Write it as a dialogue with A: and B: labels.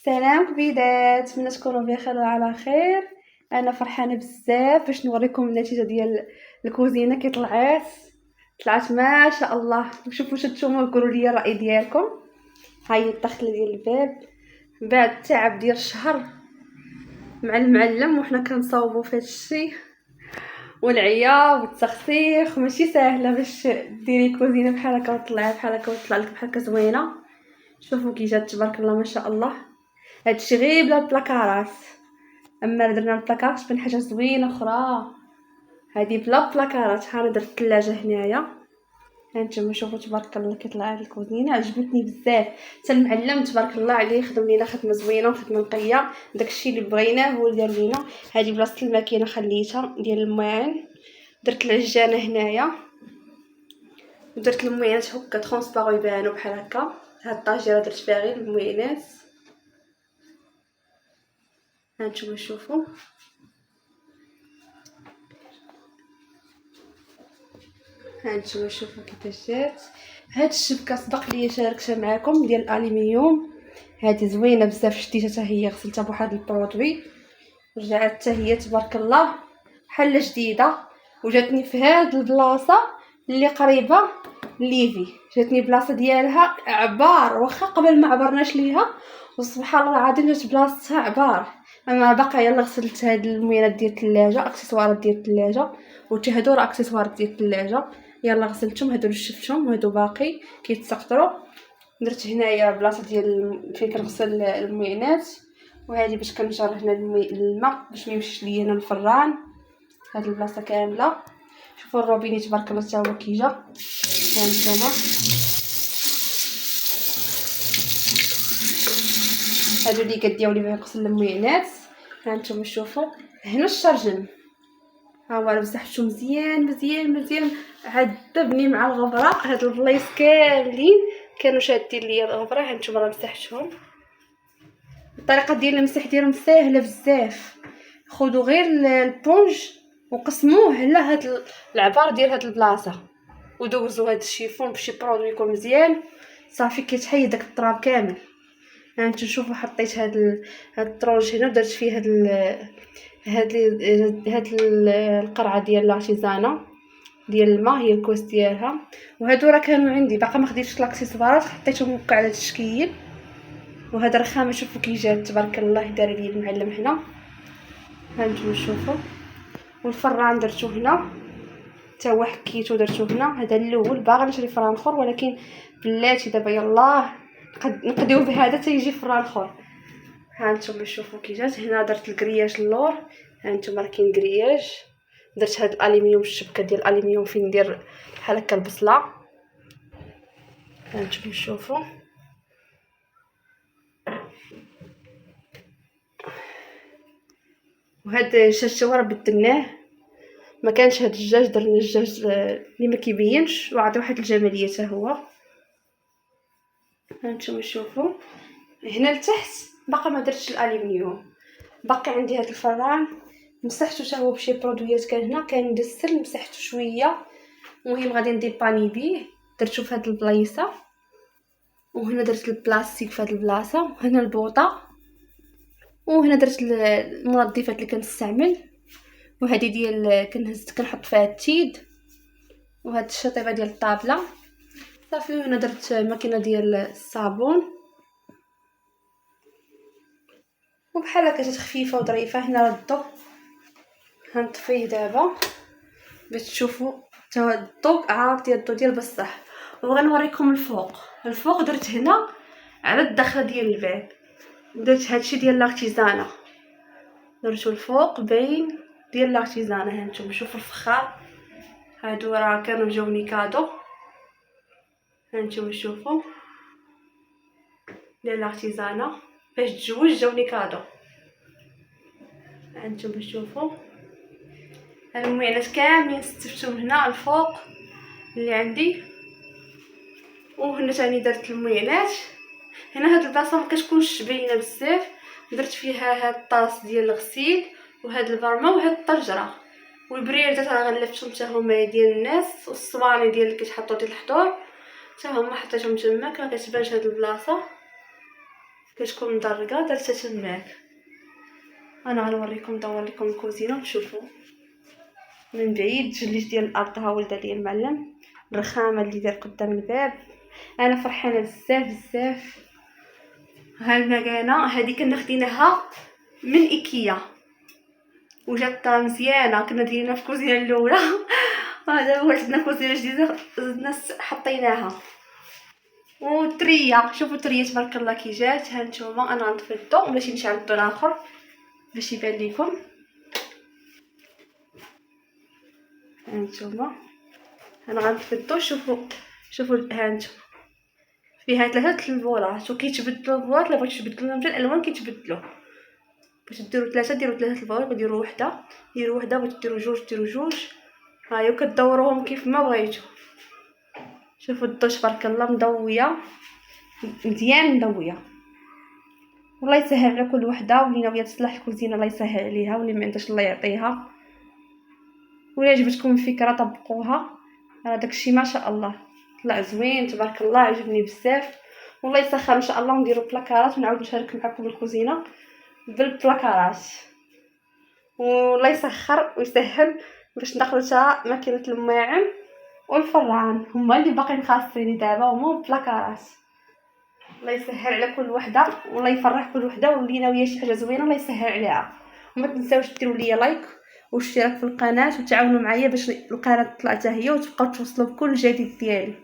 A: سلام كبيدات، نتمنى تكونوا بخير وعلى خير. انا فرحانه بزاف باش نوريكم النتيجه ديال الكوزينه كي طلعت ما شاء الله. شوفوا نتوما وقولوا لي الراي ديالكم. هاي الدخله ديال الباب بعد تعب ديال الشهر مع المعلم وحنا كنصاوبوا في هادشي والعيا والتسخسيخ. ماشي ساهله باش ديري كوزينه بحال هكا وطلعها بحال هكا وتطلع لك بحال هكا زوينه. شوفوا كي جات تبارك الله ما شاء الله. هادشي غير بلا بلاكارات، اما درنا البلاكارات بين حاجه زوينه اخرى. هذه بلا بلاكارات. ها انا درت الثلاجه هنايا، هانتوما شوفوا تبارك الله كيطلع هاد الكوزينه عجبتني بزاف. حتى المعلم تبارك الله عليه خدم لينا خدمه زوينه وخدمه نقيه. داكشي اللي بغيناه هو اللي دار لينا. هذه بلاصه الماكينه خليتها ديال الماعن. درت العجانه هنايا ودرت الموينات هكا ترونسبارو يبانو بحال هكا. هاد الطاجيره درت فيها غير الموينات. هانتوما شوفوا هانتوما شوفوا كيفاش جات. هاد الشبكه سبق لي شاركتها معكم ديال الالومنيوم. هذه زوينه بزاف، شديتها حتى هي غسلتها بواحد البرودوي رجعت حتى هي تبارك الله بحال جديده. وجاتني في هاد البلاصه اللي قريبه ليفي، جاتني بلاصه ديالها عبار واخا قبل ما عبرناش ليها. وسبحان الله العظيم جات بلاصتها عبار. انا باقا يلا غسلت هاد الموينات ديال الثلاجه، اكسسوارات ديال الثلاجه وحتى هادو راه اكسسوارات ديال الثلاجه. يلا غسلتهم هادو شفتهم وهادو باقي كيتسقطروا. درت هنايا بلاصه ديال فين كنغسل الموينات، وهذه باش كنجر هنا الماء باش ما يمشيش ليا انا الفران. هاد البلاصه كامله شوفوا الروبيني تبارك الله حتى هو كي جا. هانتوما هادو اللي كدياو لي غسل الموينات. هانتوما شوفوا هنا الشرجم، ها هو مسحتو مزيان مزيان مزيان. عذبني مع الغبره. هاد البلايص كاملين كانوا شادين ليا الغبره. هانتوما راه مسحتهم. الطريقه ديال المسح ديالهم ساهله بزاف. خذوا غير البونج وقسموه على هاد العبار ديال هاد البلاصه ودوزوا هاد الشيفون بشي برودوي يكون مزيان صافي كيتحيد داك التراب كامل. هانتو شوفوا حطيت هاد الطرونج هنا درت فيه هاد القرعه ديال لارتيزانا ديال الماء هي الكوس ديالها. وهادو راه كانوا عندي باقا ما خديتش لاكسسوارات حطيتهم هكا على التشكيل. وهذا الرخامه شوفوا كي جات تبارك الله دار لي المعلم هنا. هانتوما شوفوا. والفران درتو هنا حتى هو حكيتو درتو هنا. هذا الاول باغا نشري فران اخر ولكن بلاتي دابا يلاه نقديو بهذا تيجي فران اخر. هانتوما شوفوا كي جات. هنا درت الكرياج اللور. هانتوما راه كاين كرياج. درت هاد الالومنيوم الشبكه ديال الالومنيوم فين ندير بحال هكا البصله. هانتوما شوفوا وهاد الشاشه راه بدلناه. ما كانش هاد الدجاج درنا الدجاج اللي ما كيبينش وعطي واحد الجماليه حتى هو. هانتوما شوفوا هنا لتحت باقا ما درتش الالومنيوم. باقي عندي هاد الفران مسحته حتى هو بشي برودويات. كان هنا كان دسل مسحته شويه. المهم غادي نديباني بيه. درتو في هاد البلايصه وهنا درت البلاستيك في هاد البلاصه وهنا البوطه. وهنا درت المنظفات اللي كنستعمل. وهذه ديال كنحط فيها التيد. وهاد الشطيبه ديال الطابله صافي. وهنا درت ماكينه ديال الصابون وبحال هكا جات خفيفه وظريفه. هنا راه الضو هنطفيه دابا باش تشوفوا حتى الضو عارف ديال الضو ديال بصح. وغنوريكم الفوق درت هنا على الدخله ديال الباب. درت هادشي ديال لارتيزانا درتو الفوق باين ديال لارتيزانا. هانتوما شوفوا الفخار هادو راه كانوا جاوني كادو. هانتوما شوفوا ديال لارتيزانا باش تجوج جاوني كادو. هانتوما شوفوا الموينات كاملين استفتهم هنا الفوق اللي عندي. وهنا ثاني درت الموينات. هنا هاد البلاصه ما كتكونش باينه بزاف. درت فيها هاد الطاس ديال الغسيل وهاد البرمه وهاد الطنجره والبريردات راه غلفتهم حتى هما ديال الناس. والصواني ديال اللي كيتحطوا ديال الحضور حتى هما حطيتهم تما. ما كتبانش هاد البلاصه كتكون مدرقه درتها تماك. انا غنوريكم ندور لكم الكوزينه تشوفوا من بعيد جليش ديال الارض. ها ولده ديال المعلم الرخامه اللي دار قدام الباب. انا فرحانه بزاف بزاف. ها المكانه هذه كنا خديناها من ايكيا وجات مزيانه، كنا دايرينها في الكوزينه الاولى هذا هو عندنا كوزينه جديده زدنا حطيناها. وتريه شوفوا تريه تبارك الله كي جات. ها نتوما انا غنطفي الضوء باش نشعل الضوء الاخر باش يبان لكم. ها نتوما انا غنطفي الضوء. شوفوا ها نتوما فيها 3 البورات وكيتبدلوا البورات. الا بغيتو تبدلوا الالوان كيتبدلوا. باش ديروا 3 ديروا 3 البورات، ديروا وحده ديروا وحده، باش ديروا جوج ديروا جوج. هايو كدوروهم كيف ما بغيتو. شوفوا الضوء تبارك الله مضويه مزيان مضويه. والله يسهل على كل وحده واللي ناويه تصلح الكوزينه الله يسهل عليها، واللي ما عندهاش الله يعطيها. ولا عجبتكم الفكره طبقوها. راه داكشي ما شاء الله طلع زوين تبارك الله عجبني بزاف. والله يسخر ان شاء الله نديروا بلاكارات ونعاود نشارك معكم الكوزينه بالبلاكارات. والله يسخر ويسهل باش ندخلوا حتى ماكينه الماعن والفران هما اللي باقيين خاصين دابا هما البلاكارات. الله يسهل على كل وحده والله يفرح كل وحده، واللي ناويه شي حاجه زوينه الله يسهل عليها. وما تنساوش ديروا لي لايك واشتراك في القناه وتعاونوا معايا باش القناه تطلع حتى هي وتبقاو توصلوا بكل جديد ديالي.